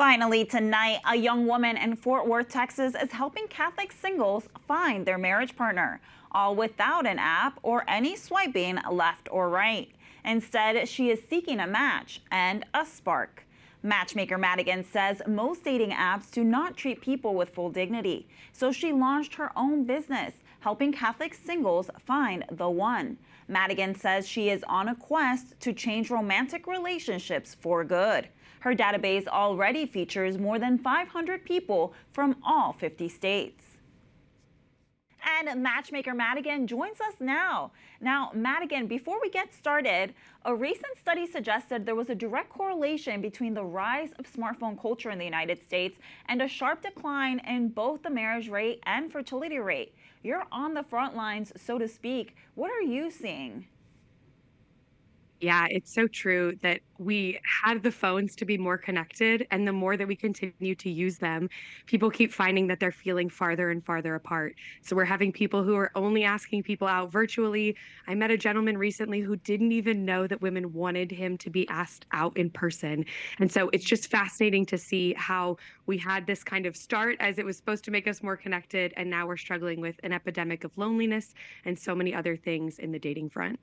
Finally, tonight, a young woman in Fort Worth, Texas is helping Catholic singles find their marriage partner, all without an app or any swiping left or right. Instead, she is seeking a match and a spark. Matchmaker Madigan says most dating apps do not treat people with full dignity, so she launched her own business, helping Catholic singles find the one. Madigan says she is on a quest to change romantic relationships for good. Her database already features more than 500 people from all 50 states. And Matchmaker Madigan joins us now. Now, Madigan, before we get started, a recent study suggested there was a direct correlation between the rise of smartphone culture in the United States and a sharp decline in both the marriage rate and fertility rate. You're on the front lines, so to speak. What are you seeing? Yeah, it's so true that we had the phones to be more connected, and the more that we continue to use them, people keep finding that they're feeling farther and farther apart. So we're having people who are only asking people out virtually. I met a gentleman recently who didn't even know that women wanted him to be asked out in person. And so it's just fascinating to see how we had this kind of start as it was supposed to make us more connected, and now we're struggling with an epidemic of loneliness and so many other things in the dating front.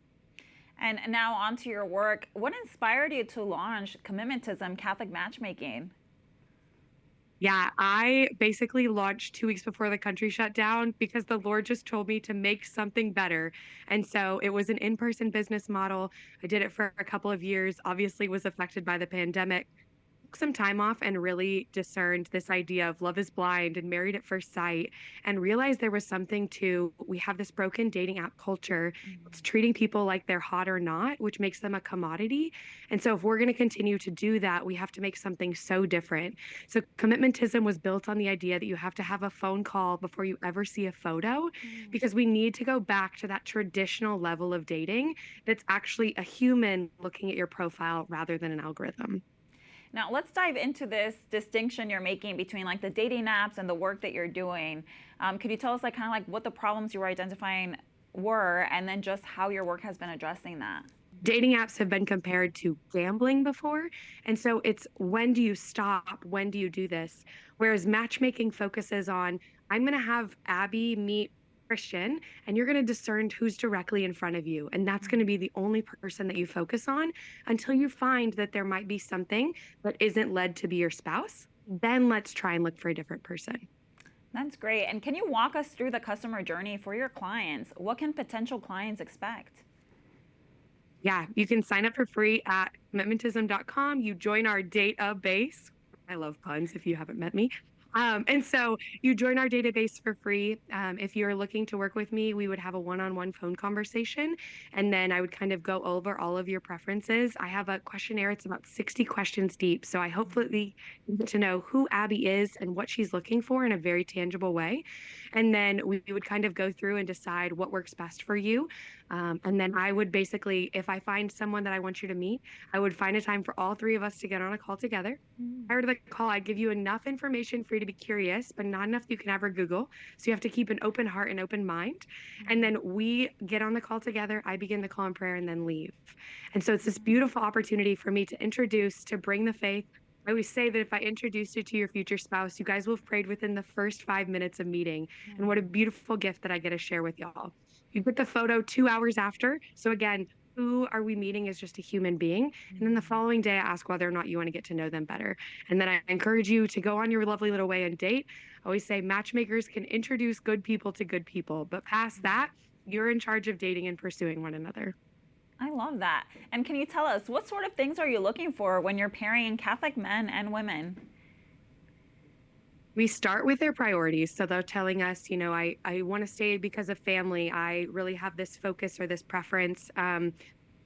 And now onto your work. What inspired you to launch Commitmentism Catholic Matchmaking? Yeah, I basically launched 2 weeks before the country shut down because the Lord just told me to make something better. And so it was an in-person business model. I did it for a couple of years, obviously was affected by the pandemic. Took some time off and really discerned this idea of love is blind and married at first sight, and realized there was something to we have this broken dating app culture. It's treating people like they're hot or not, which makes them a commodity. And so if we're going to continue to do that, we have to make something so different. So commitmentism was built on the idea that you have to have a phone call before you ever see a photo, because we need to go back to that traditional level of dating that's actually a human looking at your profile rather than an algorithm. Now let's dive into this distinction you're making between like the dating apps and the work that you're doing. Could you tell us like kind of like what the problems you were identifying were, and then just how your work has been addressing that? Dating apps have been compared to gambling before. And so it's when do you stop? When do you do this? Whereas matchmaking focuses on, I'm going to have Abby meet Christian, and you're going to discern who's directly in front of you. And that's going to be the only person that you focus on until you find that there might be something that isn't led to be your spouse. Then let's try and look for a different person. That's great. And can you walk us through the customer journey for your clients? What can potential clients expect? Yeah, you can sign up for free at commitmentism.com. You join our database. I love puns if you haven't met me. And so you join our database for free. If you're looking to work with me, we would have a one-on-one phone conversation, and then I would kind of go over all of your preferences. I have a questionnaire. It's about 60 questions deep. So I hopefully get to know who Abby is and what she's looking for in a very tangible way. And then we would kind of go through and decide what works best for you. And then I would basically, if I find someone that I want you to meet, I would find a time for all three of us to get on a call together. Prior to the call, I'd give you enough information for you to be curious, but not enough that you can ever Google. So you have to keep an open heart and open mind. And then we get on the call together. I begin the call in prayer and then leave. And so it's this beautiful opportunity for me to introduce, to bring the faith. I always say that if I introduce you to your future spouse, you guys will have prayed within the first 5 minutes of meeting. And what a beautiful gift that I get to share with y'all. You get the photo 2 hours after. So again, who are we meeting as just a human being? And then the following day, I ask whether or not you want to get to know them better. And then I encourage you to go on your lovely little way and date. I always say matchmakers can introduce good people to good people, but past that, you're in charge of dating and pursuing one another. I love that. And can you tell us what sort of things are you looking for when you're pairing Catholic men and women? We start with their priorities. So they're telling us, I want to stay because of family. I really have this focus or this preference. And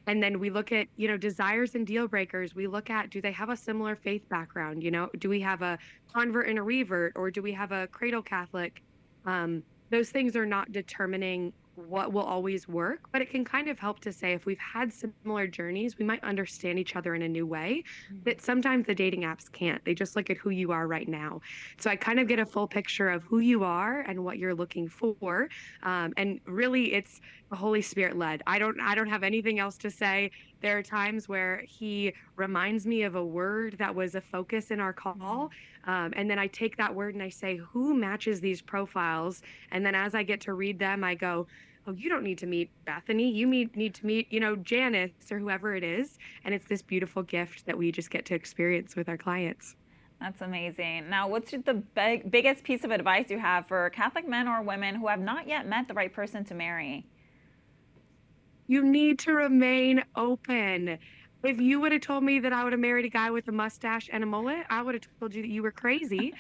then we look at, desires and deal breakers. We look at, do they have a similar faith background? Do we have a convert and a revert, or do we have a cradle Catholic? Those things are not determining what will always work, but it can kind of help to say if we've had similar journeys, we might understand each other in a new way that sometimes the dating apps can't. They just look at who you are right now. So I kind of get a full picture of who you are and what you're looking for. And really it's the Holy Spirit led. I don't have anything else to say. There are times where he reminds me of a word that was a focus in our call. And then I take that word and I say, who matches these profiles? And then as I get to read them, I go, oh, you don't need to meet Bethany. Need to meet, Janice or whoever it is. And it's this beautiful gift that we just get to experience with our clients. That's amazing. Now, what's the biggest piece of advice you have for Catholic men or women who have not yet met the right person to marry? You need to remain open. If you would have told me that I would have married a guy with a mustache and a mullet, I would have told you that you were crazy.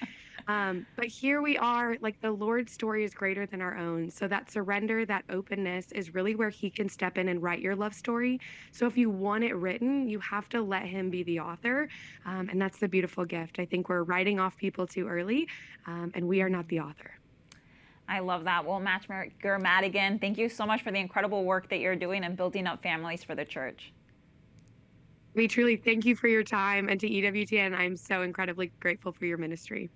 But here we are, like the Lord's story is greater than our own. So that surrender, that openness is really where he can step in and write your love story. So if you want it written, you have to let him be the author. And that's the beautiful gift. I think we're writing off people too early, and we are not the author. I love that. Well, Matchmaker Madigan, thank you so much for the incredible work that you're doing and building up families for the church. We truly thank you for your time, and to EWTN, I'm so incredibly grateful for your ministry.